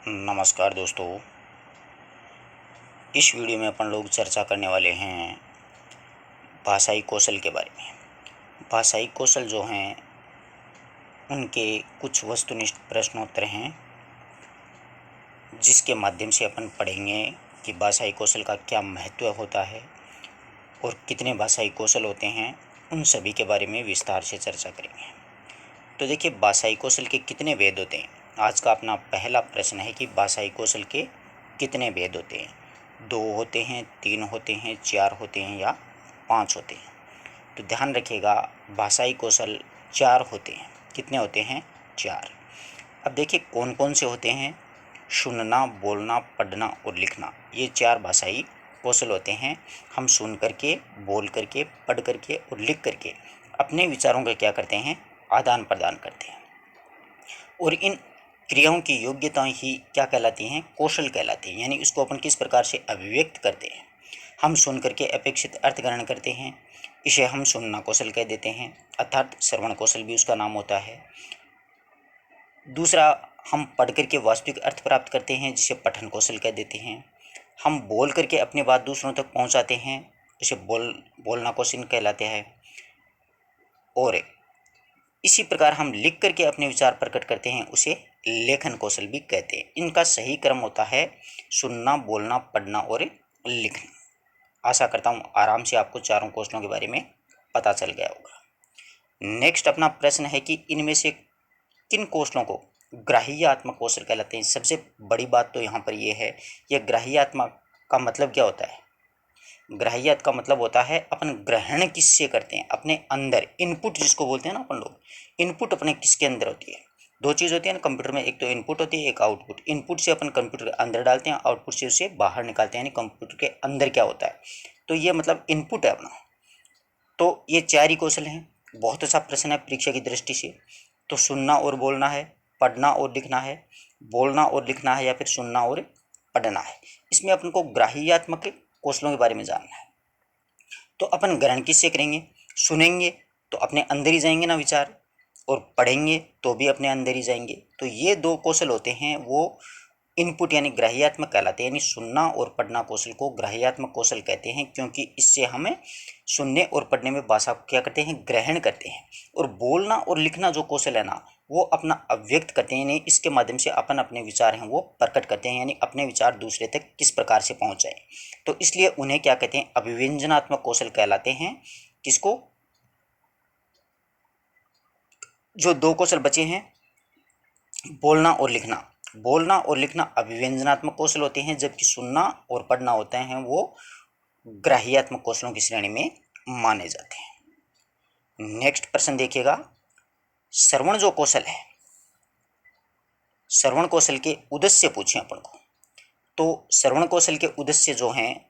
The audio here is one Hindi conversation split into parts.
नमस्कार दोस्तों। इस वीडियो में अपन लोग चर्चा करने वाले हैं भाषाई कौशल के बारे में। भाषाई कौशल जो हैं उनके कुछ वस्तुनिष्ठ प्रश्नोत्तर हैं जिसके माध्यम से अपन पढ़ेंगे कि भाषाई कौशल का क्या महत्व होता है और कितने भाषाई कौशल होते हैं, उन सभी के बारे में विस्तार से चर्चा करेंगे। तो देखिए, भाषाई कौशल के कितने भेद होते हैं। आज का अपना पहला प्रश्न है कि भाषाई कौशल के कितने भेद होते हैं। 2 होते हैं, 3 होते हैं, 4 होते हैं या 5 होते हैं। तो ध्यान रखिएगा, भाषाई कौशल 4 होते हैं। कितने होते हैं? 4। अब देखिए कौन कौन से होते हैं। सुनना, बोलना, पढ़ना और लिखना, ये 4 भाषाई कौशल होते हैं। हम सुन करके, बोल करके, पढ़ करके और लिख करके अपने विचारों का क्या करते हैं? आदान प्रदान करते हैं। और इन क्रियाओं की योग्यताएं ही क्या कहलाती हैं? कौशल कहलाती हैं। यानी इसको अपन किस प्रकार से अभिव्यक्त करते हैं। हम सुन करके अपेक्षित अर्थ ग्रहण करते हैं, इसे हम सुनना कौशल कह देते हैं, अर्थात श्रवण कौशल भी उसका नाम होता है। दूसरा, हम पढ़ करके वास्तविक अर्थ प्राप्त करते हैं, जिसे पठन कौशल कह देते हैं। हम बोल करके अपनी बात दूसरों तक पहुंचाते हैं, इसे बोलना कौशल कहलाते हैं। और इसी प्रकार हम लिख करके अपने विचार प्रकट करते हैं, उसे लेखन कौशल भी कहते हैं। इनका सही क्रम होता है सुनना, बोलना, पढ़ना और लिखना। आशा करता हूँ आराम से आपको चारों कौशलों के बारे में पता चल गया होगा। नेक्स्ट अपना प्रश्न है कि इनमें से किन कौशलों को ग्राह्यात्मक कौशल कहलाते हैं। सबसे बड़ी बात तो यहाँ पर यह है, यह ग्राह्यात्मक का मतलब क्या होता है? ग्राह्यता का मतलब होता है अपन ग्रहण किससे करते हैं, अपने अंदर। इनपुट जिसको बोलते हैं ना अपन लोग, इनपुट अपने किसके अंदर होती है? 2 चीज़ होती है ना कंप्यूटर में, एक तो इनपुट होती है, एक आउटपुट। इनपुट से अपन कंप्यूटर के अंदर डालते हैं, आउटपुट से उसे बाहर निकालते हैं, यानी कंप्यूटर के अंदर क्या होता है। तो ये मतलब इनपुट है अपना। तो ये 4 ही कौशल हैं। बहुत अच्छा प्रश्न है परीक्षा की दृष्टि से। तो सुनना और बोलना है, पढ़ना और लिखना है, बोलना और लिखना है, या फिर सुनना और पढ़ना है। इसमें अपन को ग्राह्यात्मक कौशलों के बारे में जानना है। तो अपन ग्रहण किससे करेंगे? सुनेंगे तो अपने अंदर ही जाएंगे ना विचार, और पढ़ेंगे तो भी अपने अंदर ही जाएंगे। तो ये 2 कौशल होते हैं, वो इनपुट यानी ग्राह्यात्मक कहलाते हैं। यानी सुनना और पढ़ना कौशल को ग्राह्यात्मक कौशल कहते हैं, क्योंकि इससे हमें सुनने और पढ़ने में भाषा को क्या करते हैं? ग्रहण करते हैं। और बोलना और लिखना जो कौशल है ना, वो अपना अभिव्यक्त करते हैं, यानी इसके माध्यम से अपन अपने विचार हैं वो प्रकट करते हैं, यानी अपने विचार दूसरे तक किस प्रकार से पहुंचाएं। तो इसलिए उन्हें क्या कहते हैं? अभिव्यंजनात्मक कौशल कहलाते हैं। किसको? जो 2 कौशल बचे हैं, बोलना और लिखना। बोलना और लिखना अभिव्यंजनात्मक कौशल होते हैं, जबकि सुनना और पढ़ना होते हैं वो ग्राह्यात्मक कौशलों की श्रेणी में माने जाते हैं। नेक्स्ट प्रश्न देखिएगा, श्रवण जो कौशल है, श्रवण कौशल के उद्देश्य पूछे अपन को। तो श्रवण कौशल के उद्देश्य जो हैं,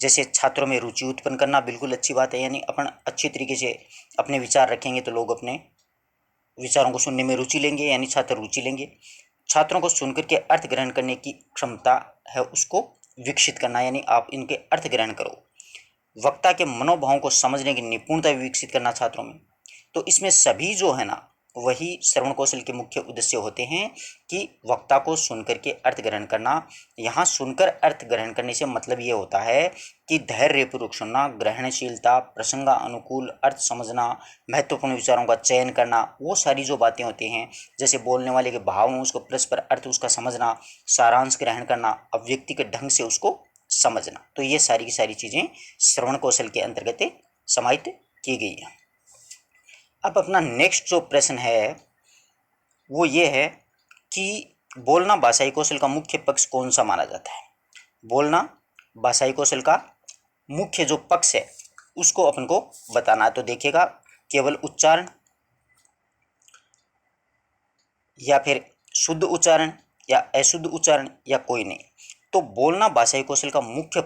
जैसे छात्रों में रुचि उत्पन्न करना, बिल्कुल अच्छी बात है। यानी अपन अच्छी तरीके से अपने विचार रखेंगे तो लोग अपने विचारों को सुनने में रुचि लेंगे, यानी छात्र रुचि लेंगे। छात्रों को सुनकर के अर्थ ग्रहण करने की क्षमता है उसको विकसित करना, यानी आप इनके अर्थ ग्रहण करो। वक्ता के मनोभावों को समझने की निपुणता विकसित करना छात्रों में। तो इसमें सभी जो है ना, वही श्रवण कौशल के मुख्य उद्देश्य होते हैं कि वक्ता को सुनकर के अर्थ ग्रहण करना। यहाँ सुनकर अर्थ ग्रहण करने से मतलब ये होता है कि धैर्यपूर्वक सुनना, ग्रहणशीलता, प्रसंगा अनुकूल अर्थ समझना, महत्वपूर्ण विचारों का चयन करना, वो सारी जो बातें होती हैं, जैसे बोलने वाले के भाव में उसको परस्पर अर्थ उसका समझना, सारांश ग्रहण करना, अभिव्यक्ति के ढंग से उसको समझना। तो ये सारी की सारी चीज़ें श्रवण कौशल के अंतर्गत समाहित की गई हैं। अब अपना नेक्स्ट जो प्रश्न है वो ये है कि बोलना भाषाई कौशल का मुख्य पक्ष कौन सा माना जाता है। बोलना भाषाई कौशल का मुख्य जो पक्ष है उसको अपन को बताना है। तो देखिएगा, केवल उच्चारण, या फिर शुद्ध उच्चारण, या अशुद्ध उच्चारण, या कोई नहीं। तो बोलना भाषाई कौशल का मुख्य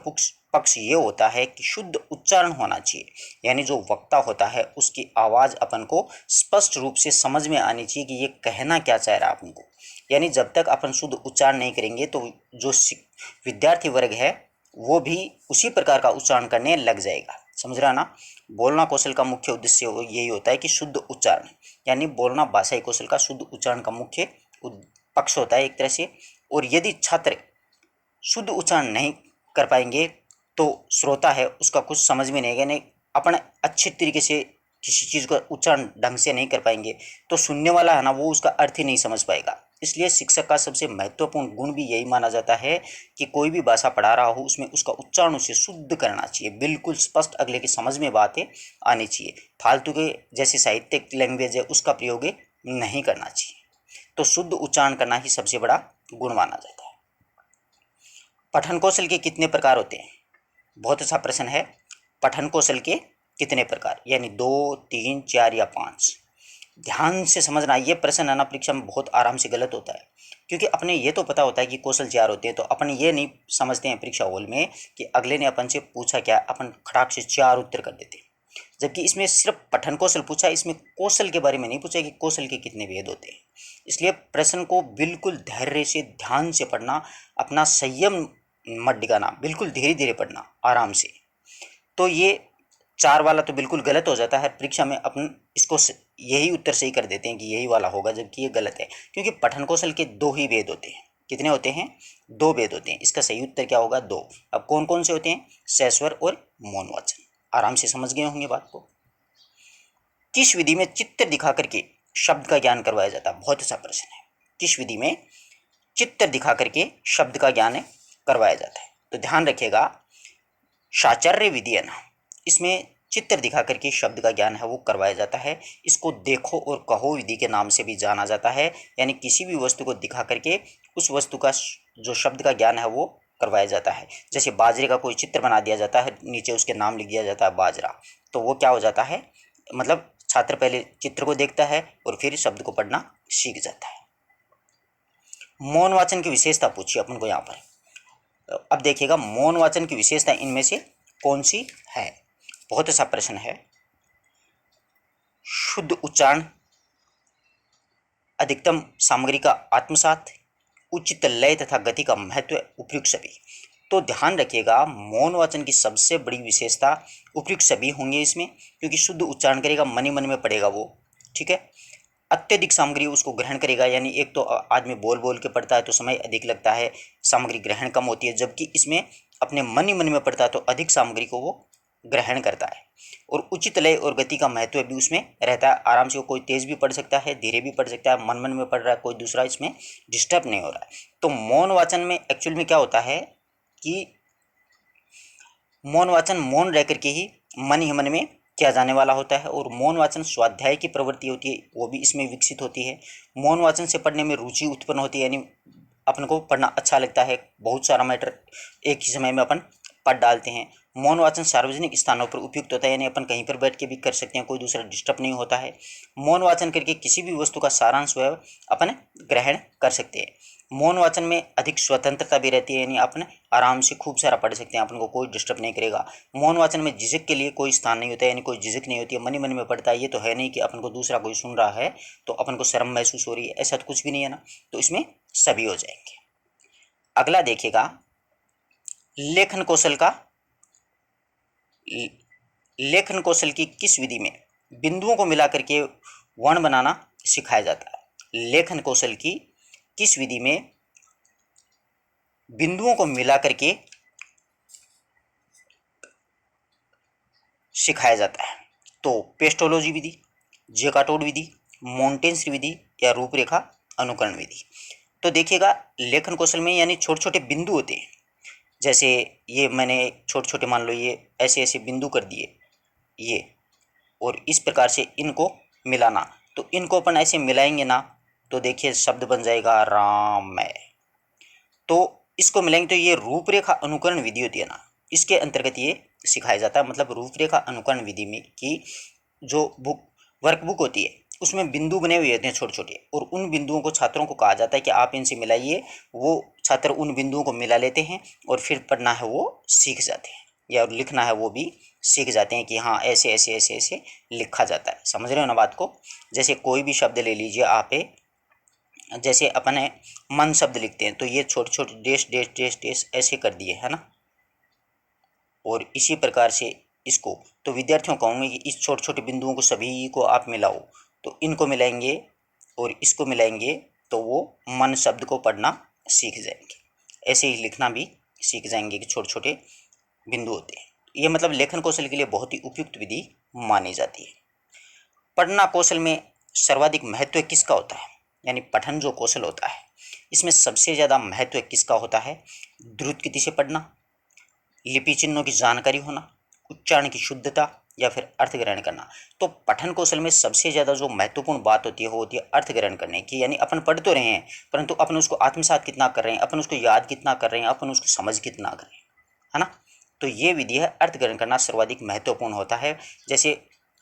पक्ष ये होता है कि शुद्ध उच्चारण होना चाहिए, यानी जो वक्ता होता है उसकी आवाज़ अपन को स्पष्ट रूप से समझ में आनी चाहिए कि ये कहना क्या चाह रहा है अपन को। यानी जब तक अपन शुद्ध उच्चारण नहीं करेंगे तो जो विद्यार्थी वर्ग है वो भी उसी प्रकार का उच्चारण करने लग जाएगा। समझ रहा ना? बोलना कौशल का मुख्य उद्देश्य यही होता है कि शुद्ध उच्चारण, यानी बोलना भाषाई कौशल का शुद्ध उच्चारण का मुख्य पक्ष होता है एक तरह से। और यदि छात्र शुद्ध उच्चारण नहीं कर पाएंगे तो श्रोता है उसका कुछ समझ में नहीं आएगा, यानी अपन अच्छे तरीके से किसी चीज़ का उच्चारण ढंग से नहीं कर पाएंगे तो सुनने वाला है ना वो उसका अर्थ ही नहीं समझ पाएगा। इसलिए शिक्षक का सबसे महत्वपूर्ण गुण भी यही माना जाता है कि कोई भी भाषा पढ़ा रहा हो उसमें उसका उच्चारण उसे शुद्ध करना चाहिए, बिल्कुल स्पष्ट अगले की समझ में बातें आनी चाहिए। फालतू के जैसे साहित्यिक लैंग्वेज है उसका प्रयोग नहीं करना चाहिए। तो शुद्ध उच्चारण करना ही सबसे बड़ा गुण माना जाता है। पठन कौशल के कितने प्रकार होते हैं? बहुत अच्छा प्रश्न है। पठन कौशल के कितने प्रकार, यानी 2, 3, 4 या 5? ध्यान से समझना, ये प्रश्न है ना परीक्षा में बहुत आराम से गलत होता है, क्योंकि अपने ये तो पता होता है कि कौशल 4 होते हैं, तो अपन ये नहीं समझते हैं परीक्षा हॉल में कि अगले ने अपन से पूछा क्या, अपन खटाक से 4 उत्तर कर देते हैं। जबकि इसमें सिर्फ पठन कौशल पूछा, इसमें कौशल के बारे में नहीं पूछा कि कौशल के कितने भेद होते हैं। इसलिए प्रश्न को बिल्कुल धैर्य से ध्यान से पढ़ना, अपना संयम मत डिगाना, बिल्कुल धीरे धीरे पढ़ना आराम से। तो ये 4 वाला तो बिल्कुल गलत हो जाता है, परीक्षा में अपन इसको यही उत्तर सही कर देते हैं कि यही वाला होगा, जबकि ये गलत है, क्योंकि पठन कौशल के 2 ही भेद होते हैं। कितने होते हैं? 2 भेद होते हैं। इसका सही उत्तर क्या होगा? 2। अब कौन कौन से होते हैं? सहस्वर और मौन वाचन। आराम से समझ गए होंगे बात को। किस विधि में चित्र दिखा करके शब्द का ज्ञान करवाया जाता है? बहुत अच्छा प्रश्न है। किस विधि में चित्र दिखा करके शब्द का ज्ञान करवाया जाता है? तो ध्यान रखिएगा, साचार्य विधि है ना, इसमें चित्र दिखा करके शब्द का ज्ञान है वो करवाया जाता है। इसको देखो और कहो विधि के नाम से भी जाना जाता है, यानी किसी भी वस्तु को दिखा करके उस वस्तु का जो शब्द का ज्ञान है वो करवाया जाता है। जैसे बाजरे का कोई चित्र बना दिया जाता है, नीचे उसके नाम लिख दिया जाता है बाजरा, तो वो क्या हो जाता है, मतलब छात्र पहले चित्र को देखता है और फिर शब्द को पढ़ना सीख जाता है। मौन वाचन की विशेषता पूछिए अपन को यहाँ पर। अब देखिएगा मौन वाचन की विशेषता इनमें से कौन सी है? बहुत अच्छा प्रश्न है। शुद्ध उच्चारण, अधिकतम सामग्री का आत्मसात, उचित लय तथा गति का महत्व, उपयुक्त सभी। तो ध्यान रखिएगा, मौन वाचन की सबसे बड़ी विशेषता उपयुक्त सभी होंगे इसमें, क्योंकि शुद्ध उच्चारण करेगा, मन ही मन में पढ़ेगा वो, ठीक है। अत्यधिक सामग्री उसको ग्रहण करेगा, यानी एक तो आदमी बोल बोल के पढ़ता है तो समय अधिक लगता है, सामग्री ग्रहण कम होती है, जबकि इसमें अपने मन ही मन में पढ़ता है तो अधिक सामग्री को वो ग्रहण करता है। और उचित लय और गति का महत्व भी उसमें रहता है, आराम से वो कोई तेज भी पढ़ सकता है, धीरे भी पढ़ सकता है, मन मन में पढ़ रहा है, कोई दूसरा इसमें डिस्टर्ब नहीं हो रहा है। तो मौन वाचन में एक्चुअल में क्या होता है कि मौन वाचन मौन रह करके ही मन ही मन में किया जाने वाला होता है, और मौन वाचन स्वाध्याय की प्रवृत्ति होती है वो भी इसमें विकसित होती है। मौन वाचन से पढ़ने में रुचि उत्पन्न होती है, यानी अपन को पढ़ना अच्छा लगता है, बहुत सारा मैटर एक ही समय में अपन पढ़ डालते हैं। मौन वाचन सार्वजनिक स्थानों पर उपयुक्त होता है, यानी अपन कहीं पर बैठ के भी कर सकते हैं, कोई दूसरा डिस्टर्ब नहीं होता है। मौन वाचन करके किसी भी वस्तु का सारांश वह अपन ग्रहण कर सकते हैं। मौन वाचन में अधिक स्वतंत्रता भी रहती है, यानी अपन आराम से खूब सारा पढ़ सकते हैं, अपन को कोई डिस्टर्ब नहीं करेगा। मौन वाचन में झिझक के लिए कोई स्थान नहीं होता है, यानी कोई झिझक नहीं होती है, मन ही मन में पढ़ता है। ये तो है नहीं कि अपन को दूसरा कोई सुन रहा है तो अपन को शर्म महसूस हो रही है, ऐसा तो कुछ भी नहीं है ना, तो इसमें सभी हो जाएंगे। अगला देखिएगा, लेखन कौशल का, लेखन कौशल की किस विधि में बिंदुओं को मिला करके वर्ण बनाना सिखाया जाता है? लेखन कौशल की किस विधि में बिंदुओं को मिला करके सिखाया जाता है? तो पेस्टोलॉजी विधि, जेकाटोड विधि, मोंटेंस विधि या रूपरेखा अनुकरण विधि। तो देखिएगा, लेखन कौशल में यानी छोटे छोटे बिंदु होते हैं, जैसे ये मैंने छोटे छोटे मान लो ये ऐसे ऐसे बिंदु कर दिए ये, और इस प्रकार से इनको मिलाना, तो इनको अपन ऐसे मिलाएंगे ना तो देखिए शब्द बन जाएगा राम। तो इसको मिलाएंगे तो ये रूपरेखा अनुकरण विधि होती है ना, इसके अंतर्गत ये सिखाया जाता है। मतलब रूपरेखा अनुकरण विधि में की जो बुक वर्कबुक होती है उसमें बिंदु बने हुए होते हैं छोटे छोटे, और उन बिंदुओं को छात्रों को कहा जाता है कि आप इनसे मिलाइए। वो छात्र उन बिंदुओं को मिला लेते हैं और फिर पढ़ना है वो सीख जाते हैं, या लिखना है वो भी सीख जाते हैं कि हाँ ऐसे ऐसे ऐसे ऐसे लिखा जाता है। समझ रहे हो ना बात को? जैसे कोई भी शब्द ले लीजिए आप, जैसे अपने मन शब्द लिखते हैं तो ये छोटे छोटे डेश डेश डेश डेश ऐसे कर दिए है ना, और इसी प्रकार से इसको तो विद्यार्थियों को कहूँगे कि इस छोटे छोटे बिंदुओं को सभी को आप मिलाओ, तो इनको मिलाएंगे और इसको मिलाएंगे तो वो मन शब्द को पढ़ना सीख जाएंगे। ऐसे ही लिखना भी सीख जाएंगे कि छोटे छोटे बिंदु होते हैं। ये मतलब लेखन कौशल के लिए बहुत ही उपयुक्त विधि मानी जाती है। पढ़ना कौशल में सर्वाधिक महत्व किसका होता है, यानी पठन जो कौशल होता है इसमें सबसे ज़्यादा महत्व किसका होता है? द्रुत गति से पढ़ना, लिपि चिन्हों की जानकारी होना, उच्चारण की शुद्धता, या फिर अर्थ ग्रहण करना। तो पठन कौशल में सबसे ज़्यादा जो महत्वपूर्ण बात होती है वो होती है अर्थ ग्रहण करने की, यानी अपन पढ़ तो रहे हैं परंतु अपन उसको आत्मसात कितना कर रहे हैं, अपन उसको याद कितना कर रहे हैं, अपन उसको समझ कितना कर रहे हैं, है ना। तो ये विधि है, अर्थ ग्रहण करना सर्वाधिक महत्वपूर्ण होता है। जैसे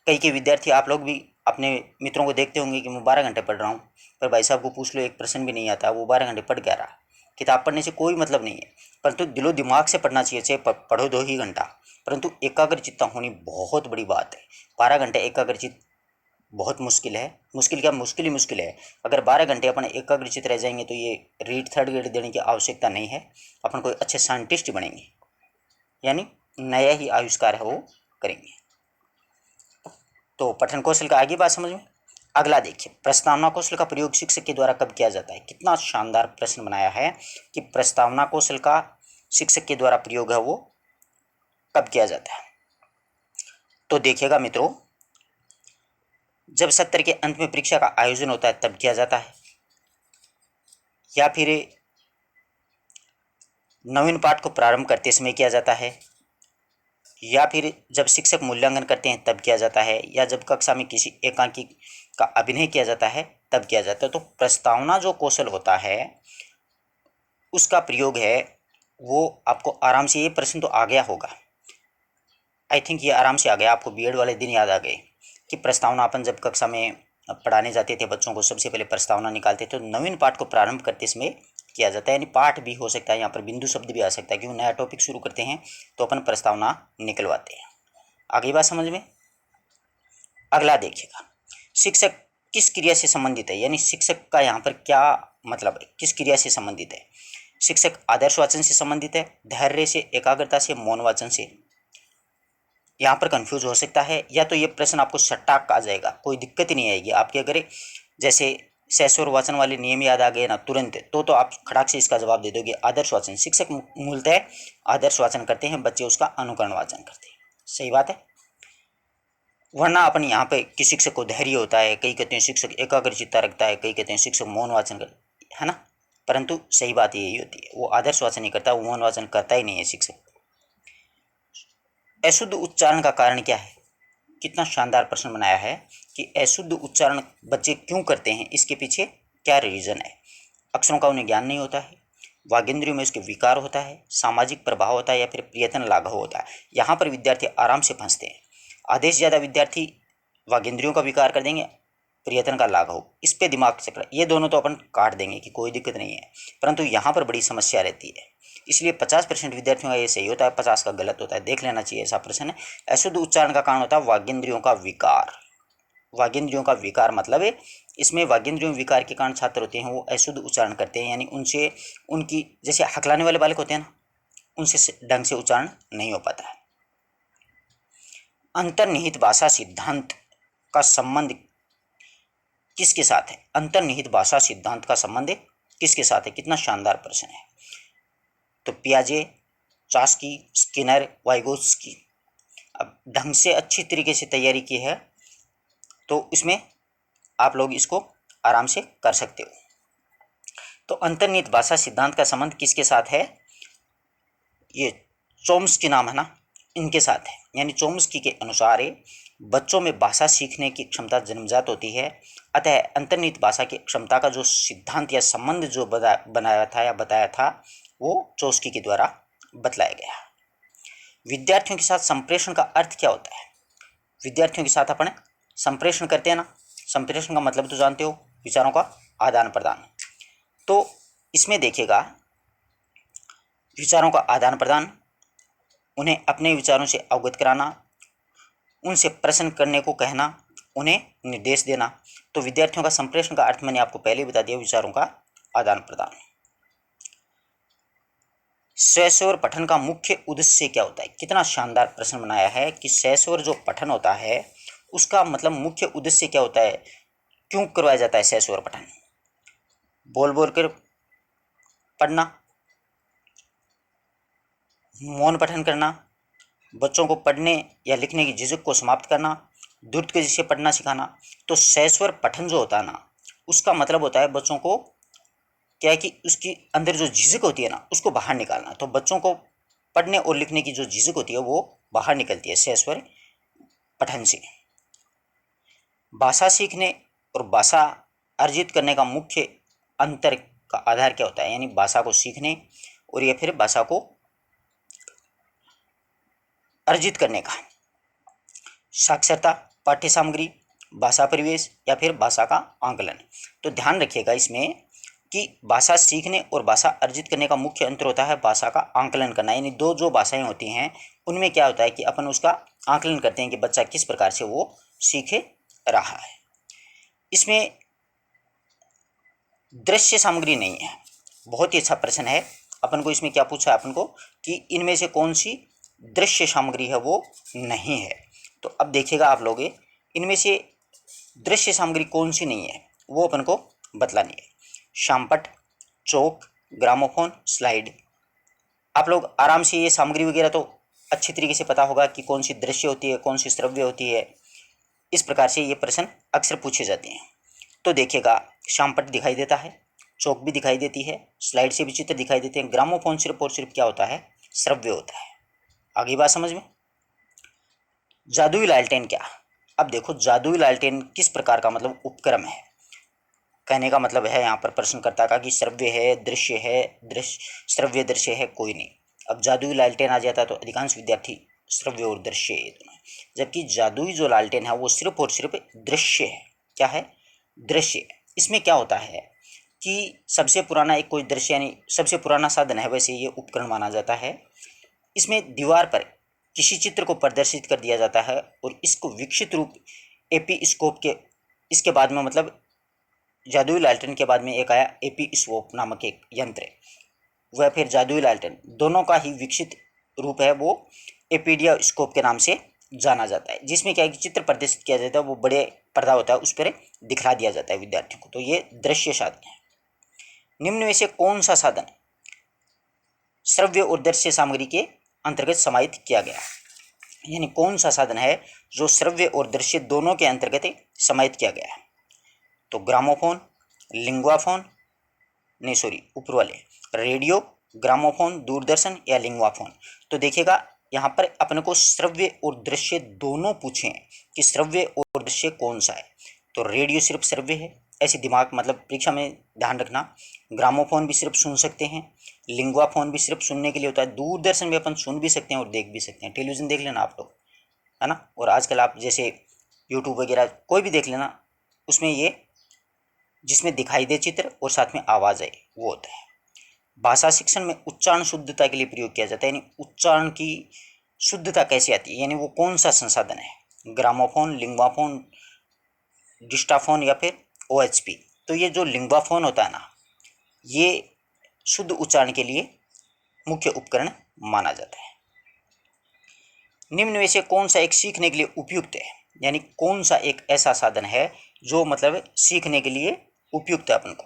कई विद्यार्थी, आप लोग भी अपने मित्रों को देखते होंगे कि मैं 12 घंटे पढ़ रहा हूँ, पर भाई साहब को पूछ लो एक प्रश्न भी नहीं आता, वो 12 घंटे पढ़ क्या रहा। किताब पढ़ने से कोई मतलब नहीं है, परंतु दिलो दिमाग से पढ़ना चाहिए। चाहे पढ़ो 2 ही घंटा, परंतु एकाग्रचित्त होनी बहुत बड़ी बात है। 12 घंटे एकाग्रचित्त बहुत मुश्किल है, मुश्किल क्या, मुश्किल ही मुश्किल है। अगर 12 घंटे अपन एकाग्रचित्त रह जाएंगे तो ये रीड थर्ड ग्रेड देने की आवश्यकता नहीं है, अपन कोई अच्छे साइंटिस्ट बनेंगे, यानी नया ही आविष्कार है वो करेंगे। तो पठन कौशल का आगे बात समझ में। अगला देखिए, प्रस्तावना कौशल का प्रयोग शिक्षक के द्वारा कब किया जाता है। कितना शानदार प्रश्न बनाया है कि प्रस्तावना कौशल का शिक्षक के द्वारा प्रयोग है वो कब किया जाता है। तो देखिएगा मित्रों, जब सत्र के अंत में परीक्षा का आयोजन होता है तब किया जाता है, या फिर नवीन पाठ को प्रारंभ करते समय किया जाता है, या फिर जब शिक्षक मूल्यांकन करते हैं तब किया जाता है, या जब कक्षा में किसी एकांकी का अभिनय किया जाता है तब किया जाता है। तो प्रस्तावना जो कौशल होता है उसका प्रयोग है वो आपको आराम से, ये प्रश्न तो आ गया होगा, आई थिंक ये आराम से आ गया, आपको बीएड वाले दिन याद आ गए कि प्रस्तावना अपन जब कक्षा में पढ़ाने जाते थे बच्चों को, सबसे पहले प्रस्तावना निकालते थे। तो नवीन पाठ को प्रारंभ करते समय किया जाता है, यानी पाठ भी हो सकता है, यहाँ पर बिंदु शब्द भी आ सकता है, क्योंकि नया टॉपिक शुरू करते हैं तो अपन प्रस्तावना निकलवाते हैं। आगे बात समझ में। अगला देखिएगा, शिक्षक किस क्रिया से संबंधित है, यानी शिक्षक का यहाँ पर क्या मतलब है, किस क्रिया से संबंधित है। शिक्षक आदर्श वाचन से संबंधित है, धैर्य से, एकाग्रता से, मौन वाचन से। यहाँ पर कंफ्यूज हो सकता है, या तो ये प्रश्न आपको सट्टाक आ जाएगा, कोई दिक्कत ही नहीं आएगी आपके। अगर जैसे सैसोर वाचन वाले नियम याद आ गए ना तुरंत, तो आप खड़ाक से इसका जवाब दे दोगे आदर्श वाचन। शिक्षक मूलतः आदर्श वाचन करते हैं, बच्चे उसका अनुकरण वाचन करते हैं, सही बात है। वरना अपन यहाँ पे कि शिक्षक को धैर्य होता है, कई कहते हैं शिक्षक एकाग्रचित्ता रखता है, कई कहते हैं शिक्षक मौन वाचन कर, है ना। परंतु सही बात यही होती है, वो आदर्श वाचन नहीं करता, वो मौन वाचन करता ही नहीं है शिक्षक। अशुद्ध उच्चारण का कारण क्या है। कितना शानदार प्रश्न बनाया है कि अशुद्ध उच्चारण बच्चे क्यों करते हैं, इसके पीछे क्या रीजन है। अक्षरों का उन्हें ज्ञान नहीं होता है, वागेंद्रियों में उसके विकार होता है, सामाजिक प्रभाव होता है, या फिर प्रियतन लाघव होता है। यहाँ पर विद्यार्थी आराम से फंसते हैं। आधे से ज़्यादा विद्यार्थी वागेंद्रियों का विकार कर देंगे, प्रियतन का लाघव, इस पे दिमाग चक्र, ये दोनों तो अपन काट देंगे कि कोई दिक्कत नहीं है, परंतु यहाँ पर बड़ी समस्या रहती है। इसलिए 50% विद्यार्थियों का ये सही होता है, 50 का गलत होता है, देख लेना चाहिए ऐसा प्रश्न है। अशुद्ध उच्चारण का कारण होता है वागेंद्रियों का विकार। वागेंद्रियों का विकार मतलब है, इसमें वागेंद्रियों विकार के कारण छात्र होते हैं वो अशुद्ध उच्चारण करते हैं, यानी उनसे उनकी जैसे हकलाने वाले बालक होते हैं ना, उनसे ढंग से उच्चारण नहीं हो पाता है। अंतर्निहित भाषा सिद्धांत का संबंध किसके साथ है। अंतर्निहित भाषा सिद्धांत का संबंध किसके साथ है, कितना शानदार प्रश्न है। तो पियाजे, चास्की, स्किनर, वाइगोत्स्की। अब ढंग से अच्छी तरीके से तैयारी की है तो इसमें आप लोग इसको आराम से कर सकते हो। तो अंतर्निहित भाषा सिद्धांत का संबंध किसके साथ है, ये चोम्स्की नाम है ना, इनके साथ है। यानी चोम्स्की के अनुसार बच्चों में भाषा सीखने की क्षमता जन्मजात होती है, अतः अंतर्निहित भाषा की क्षमता का जो सिद्धांत या संबंध जो बनाया था या बताया था वो चोम्स्की के द्वारा बतलाया गया। विद्यार्थियों के साथ संप्रेषण का अर्थ क्या होता है। विद्यार्थियों के साथ अपन संप्रेषण करते हैं ना, संप्रेषण का मतलब तो जानते हो, विचारों का आदान प्रदान। तो इसमें देखिएगा, विचारों का आदान प्रदान, उन्हें अपने विचारों से अवगत कराना, उनसे प्रश्न करने को कहना, उन्हें निर्देश देना। तो विद्यार्थियों का संप्रेषण का अर्थ मैंने आपको पहले बता दिया, विचारों का आदान प्रदान। सहस्वर पठन का मुख्य उद्देश्य क्या होता है। कितना शानदार प्रश्न बनाया है कि सहस्वर जो पठन होता है उसका मतलब मुख्य उद्देश्य क्या होता है, क्यों करवाया जाता है सहस्वर पठन। बोल बोल कर पढ़ना, मौन पठन करना, बच्चों को पढ़ने या लिखने की झिझक को समाप्त करना, द्रुत गति से पढ़ना सिखाना। तो सहस्वर पठन जो होता है ना, उसका मतलब होता है बच्चों को क्या है कि उसकी अंदर जो झिझक होती है ना, उसको बाहर निकालना। तो बच्चों को पढ़ने और लिखने की जो झिझक होती है वो बाहर निकलती है सहस्वर पठन से। भाषा सीखने और भाषा अर्जित करने का मुख्य अंतर का आधार क्या होता है, यानी भाषा को सीखने और या फिर भाषा को अर्जित करने का। साक्षरता, पाठ्य सामग्री, भाषा परिवेश या फिर भाषा का आंकलन। तो ध्यान रखिएगा इसमें कि भाषा सीखने और भाषा अर्जित करने का मुख्य अंतर होता है भाषा का आंकलन करना। यानी दो जो भाषाएं होती हैं उनमें क्या होता है कि अपन उसका आंकलन करते हैं कि बच्चा किस प्रकार से वो सीख रहा है। इसमें दृश्य सामग्री नहीं है। बहुत ही अच्छा प्रश्न है। अपन को इसमें क्या पूछा है अपन को कि इनमें से कौन सी दृश्य सामग्री है वो नहीं है। तो अब देखिएगा आप लोग, इनमें से दृश्य सामग्री कौन सी नहीं है वो अपन को बतलानी है। शामपट, चौक, ग्रामोफोन, स्लाइड। आप लोग आराम से ये सामग्री वगैरह तो अच्छी तरीके से पता होगा कि कौन सी दृश्य होती है, कौन सी श्रव्य होती है। इस प्रकार से ये प्रश्न अक्सर पूछे जाते हैं। तो देखिएगा, शामपट दिखाई देता है, चौक भी दिखाई देती है, स्लाइड से भी चित्र दिखाई देते हैं। ग्रामोफोन सिर्फ और सिर्फ क्या होता है, श्रव्य होता है। आगे बात समझ में। जादुई लालटेन क्या? अब देखो, जादुई लालटेन किस प्रकार का मतलब उपक्रम है। कहने का मतलब है यहाँ पर प्रश्नकर्ता का कि श्रव्य है, दृश्य है, श्रव्य दृश्य है, कोई नहीं। अब जादुई लालटेन आ जाता तो अधिकांश विद्यार्थी श्रव्य और दृश्य ये दोनों, जबकि जादुई जो लालटेन है वो सिर्फ और सिर्फ दृश्य है। क्या है? दृश्य। इसमें क्या होता है कि सबसे पुराना एक कोई दृश्य यानी सबसे पुराना साधन है, वैसे ये उपकरण माना जाता है। इसमें दीवार पर किसी चित्र को प्रदर्शित कर दिया जाता है और इसको विकसित रूप एपीस्कोप के, इसके बाद में मतलब जादुई लालटेन के बाद में एक आया एपीस्कोप नामक एक यंत्र, वह फिर जादुई लालटेन, दोनों का ही विकसित रूप है वो एपीडिया स्कोप के नाम से जाना जाता है। जिसमें क्या है कि चित्र प्रदर्शित किया जाता है, वो बड़े पर्दा होता है उस पर दिखला दिया जाता है विद्यार्थियों को। तो ये दृश्य साधन है। निम्न में से कौन सा साधन श्रव्य और दृश्य सामग्री के अंतर्गत समाहित किया गया, यानी कौन सा साधन है जो श्रव्य और दृश्य दोनों के अंतर्गत समाहित किया गया है? तो ग्रामोफोन, लिंग्वाफोन, नहीं सॉरी ऊपर वाले, रेडियो, ग्रामोफोन, दूरदर्शन या लिंग्वाफोन। तो देखिएगा यहाँ पर अपने को श्रव्य और दृश्य दोनों पूछे हैं कि श्रव्य और दृश्य कौन सा है। तो रेडियो सिर्फ श्रव्य है, ऐसे दिमाग मतलब परीक्षा में ध्यान रखना। ग्रामोफोन भी सिर्फ सुन सकते हैं, लिंग्वाफोन भी सिर्फ सुनने के लिए होता है, दूरदर्शन भी अपन सुन भी सकते हैं और देख भी सकते हैं। टेलीविज़न देख लेना आप लोग, है ना। और आजकल आप जैसे यूट्यूब वगैरह कोई भी देख लेना, उसमें ये जिसमें दिखाई दे चित्र और साथ में आवाज़ आए वो होता है। भाषा शिक्षण में उच्चारण शुद्धता के लिए प्रयोग किया जाता है, यानी उच्चारण की शुद्धता कैसे आती है, यानी वो कौन सा संसाधन है? ग्रामोफोन, लिंग्वाफोन, डिस्टाफोन या फिर ओएचपी। तो ये जो लिंग्वाफोन होता है ना, ये शुद्ध उच्चारण के लिए मुख्य उपकरण माना जाता है। निम्न में से कौन सा एक सीखने के लिए उपयुक्त है, यानी कौन सा एक ऐसा साधन है जो मतलब सीखने के लिए उपयुक्त है अपन को?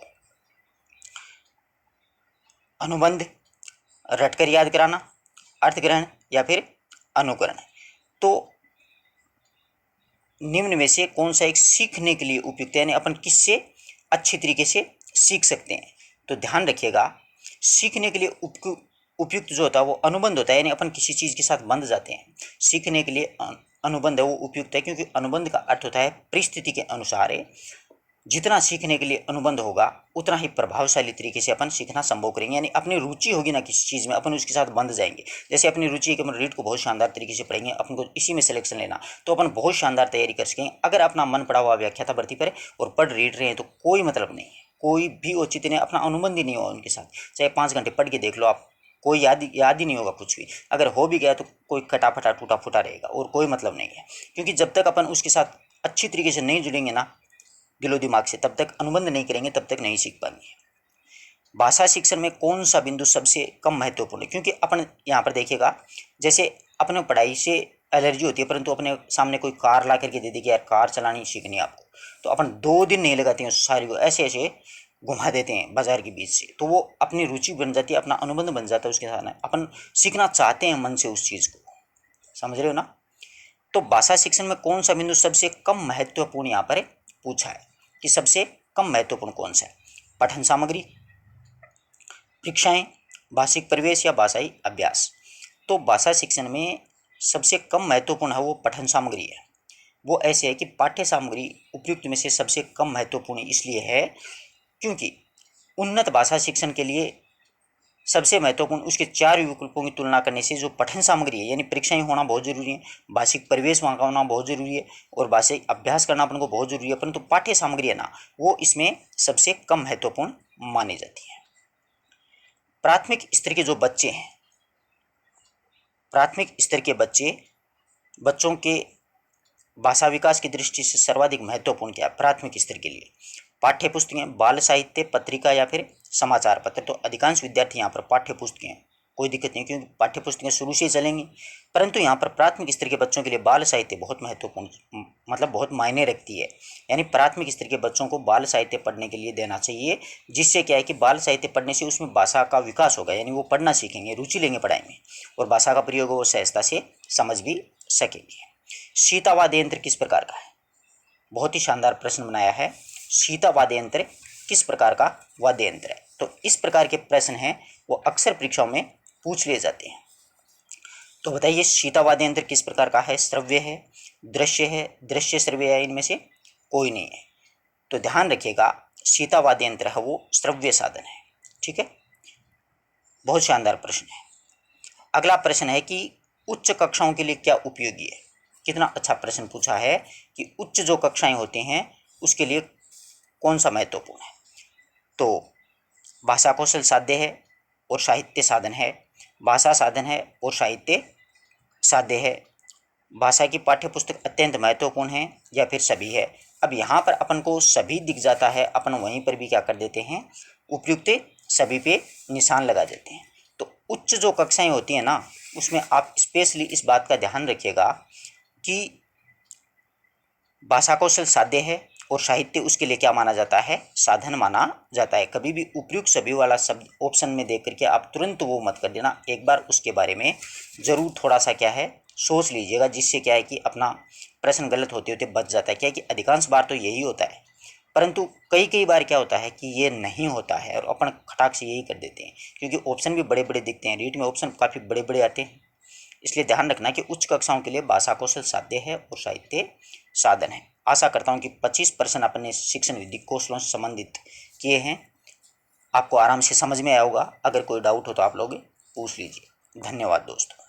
अनुबंध, रटकर याद कराना, अर्थग्रहण या फिर अनुकरण। तो निम्न में से कौन सा एक सीखने के लिए उपयुक्त है, यानी अपन किससे अच्छी तरीके से सीख सकते हैं? तो ध्यान रखिएगा, सीखने के लिए उपयुक्त जो होता है वो अनुबंध होता है, यानी अपन किसी चीज़ के साथ बंध जाते हैं। सीखने के लिए अनुबंध है वो उपयुक्त है, क्योंकि अनुबंध का अर्थ होता है परिस्थिति के अनुसार जितना सीखने के लिए अनुबंध होगा उतना ही प्रभावशाली तरीके से अपन सीखना संभव करेंगे। यानी अपनी रुचि होगी ना किसी चीज़ में, अपन उसके साथ बंध जाएंगे। जैसे अपनी रुचि है कि अपन रीड को बहुत शानदार तरीके से पढ़ेंगे, अपन को इसी में सिलेक्शन लेना, तो अपन बहुत शानदार तैयारी कर सकेंगे। अगर अपना मन पड़ा हुआ व्याख्याता भर्ती पर और पढ़ रीड रहे हैं तो कोई मतलब नहीं है, कोई भी औचित्य नहीं, अपना अनुबंध ही नहीं होगा उनके साथ। चाहे 5 घंटे पढ़ के देख लो आप, कोई याद ही नहीं होगा कुछ भी। अगर हो भी गया तो कोई कटाफटा टूटा फूटा रहेगा और कोई मतलब नहीं है। क्योंकि जब तक अपन उसके साथ अच्छी तरीके से नहीं जुड़ेंगे ना दिलो दिमाग से, तब तक अनुबंध नहीं करेंगे, तब तक नहीं सीख पाएंगे। भाषा शिक्षण में कौन सा बिंदु सबसे कम महत्वपूर्ण है? क्योंकि अपन यहाँ पर देखिएगा, जैसे अपने पढ़ाई से एलर्जी होती है, परंतु अपने सामने कोई कार ला करके दे दी कि यार कार चलानी सीखनी है आपको, तो अपन 2 दिन नहीं लगाते हैं सारी को। ऐसे ऐसे घुमा देते हैं बाजार के बीच से, तो वो अपनी रुचि बन जाती है, अपना अनुबंध बन जाता है उसके साथ, अपन सीखना चाहते हैं मन से उस चीज़ को। समझ रहे हो ना। तो भाषा शिक्षण में कौन सा बिंदु सबसे कम महत्वपूर्ण यहाँ पर पूछा है कि सबसे कम महत्वपूर्ण कौन सा है? पठन सामग्री, परीक्षाएं, भाषिक परिवेश या भाषाई अभ्यास। तो भाषा शिक्षण में सबसे कम महत्वपूर्ण है वो पठन सामग्री है। वो ऐसे है कि पाठ्य सामग्री उपयुक्त में से सबसे कम महत्वपूर्ण इसलिए है क्योंकि उन्नत भाषा शिक्षण के लिए सबसे महत्वपूर्ण उसके 4 विकल्पों की तुलना करने से जो पठन सामग्री है, यानी परीक्षाएं होना बहुत जरूरी है, भाषिक परिवेश वहाँ का होना बहुत जरूरी है, और भाषिक अभ्यास करना अपन को बहुत जरूरी है, परंतु पाठ्य सामग्री है ना, वो इसमें सबसे कम महत्वपूर्ण मानी जाती है। प्राथमिक स्तर के जो बच्चे हैं, प्राथमिक स्तर के बच्चों के भाषा विकास की दृष्टि से सर्वाधिक महत्वपूर्ण क्या है प्राथमिक स्तर के लिए? पाठ्य पुस्तकें, बाल साहित्य, पत्रिका या फिर समाचार पत्र। तो अधिकांश विद्यार्थी यहाँ पर पाठ्य पुस्तकें, कोई दिक्कत नहीं क्योंकि पाठ्य पुस्तकें शुरू से ही चलेंगी, परंतु यहाँ पर प्राथमिक स्तर के बच्चों के लिए बाल साहित्य बहुत महत्वपूर्ण, मतलब बहुत मायने रखती है। यानी प्राथमिक स्तर के बच्चों को बाल साहित्य पढ़ने के लिए देना चाहिए, जिससे क्या है कि बाल साहित्य पढ़ने से उसमें भाषा का विकास होगा, यानी वो पढ़ना सीखेंगे, रुचि लेंगे पढ़ाई में, और भाषा का प्रयोग वो सहजता से समझ भी सकेंगे। सीता वाद्य यंत्र किस प्रकार का है? बहुत ही शानदार प्रश्न बनाया है। सीता वाद्य यंत्र किस प्रकार का वाद्य यंत्र है? तो इस प्रकार के प्रश्न हैं वो अक्सर परीक्षाओं में पूछ लिए जाते हैं। तो बताइए सीता वाद्य यंत्र किस प्रकार का है? श्रव्य है, दृश्य है, दृश्य श्रव्य है, इनमें से कोई नहीं है। तो ध्यान रखिएगा, सीता वाद्य यंत्र है वो श्रव्य साधन है। ठीक है, बहुत शानदार प्रश्न है। अगला प्रश्न है कि उच्च कक्षाओं के लिए क्या उपयोगी है? कितना अच्छा प्रश्न पूछा है कि उच्च जो कक्षाएं होती हैं उसके लिए कौन सा महत्वपूर्ण है? तो भाषा कौशल साध्य है और साहित्य साधन है, भाषा साधन है और साहित्य साध्य है, भाषा की पाठ्य पुस्तक अत्यंत महत्वपूर्ण है, या फिर सभी है। अब यहाँ पर अपन को सभी दिख जाता है, अपन वहीं पर भी क्या कर देते हैं, उपयुक्त सभी पे निशान लगा देते हैं। तो उच्च जो कक्षाएं होती हैं ना, उसमें आप स्पेशली इस बात का ध्यान रखिएगा कि भाषा कौशल साध्य है और साहित्य उसके लिए क्या माना जाता है, साधन माना जाता है। कभी भी उपयुक्त सभी वाला शब्द ऑप्शन में देख करके आप तुरंत वो मत कर देना, एक बार उसके बारे में जरूर थोड़ा सा क्या है सोच लीजिएगा, जिससे क्या है कि अपना प्रश्न गलत होते होते बच जाता है। क्या है कि अधिकांश बार तो यही होता है, परंतु कई कई बार क्या होता है कि ये नहीं होता है और अपन खटाक से यही कर देते हैं, क्योंकि ऑप्शन भी बड़े बड़े दिखते हैं, रीट में ऑप्शन काफ़ी बड़े बड़े आते हैं। इसलिए ध्यान रखना कि उच्च कक्षाओं के लिए भाषा कौशल साध्य है और साहित्य साधन है। आशा करता हूं कि 25% अपने शिक्षण विधि कौशलों से संबंधित किए हैं, आपको आराम से समझ में आया होगा। अगर कोई डाउट हो तो आप लोग पूछ लीजिए। धन्यवाद दोस्तों।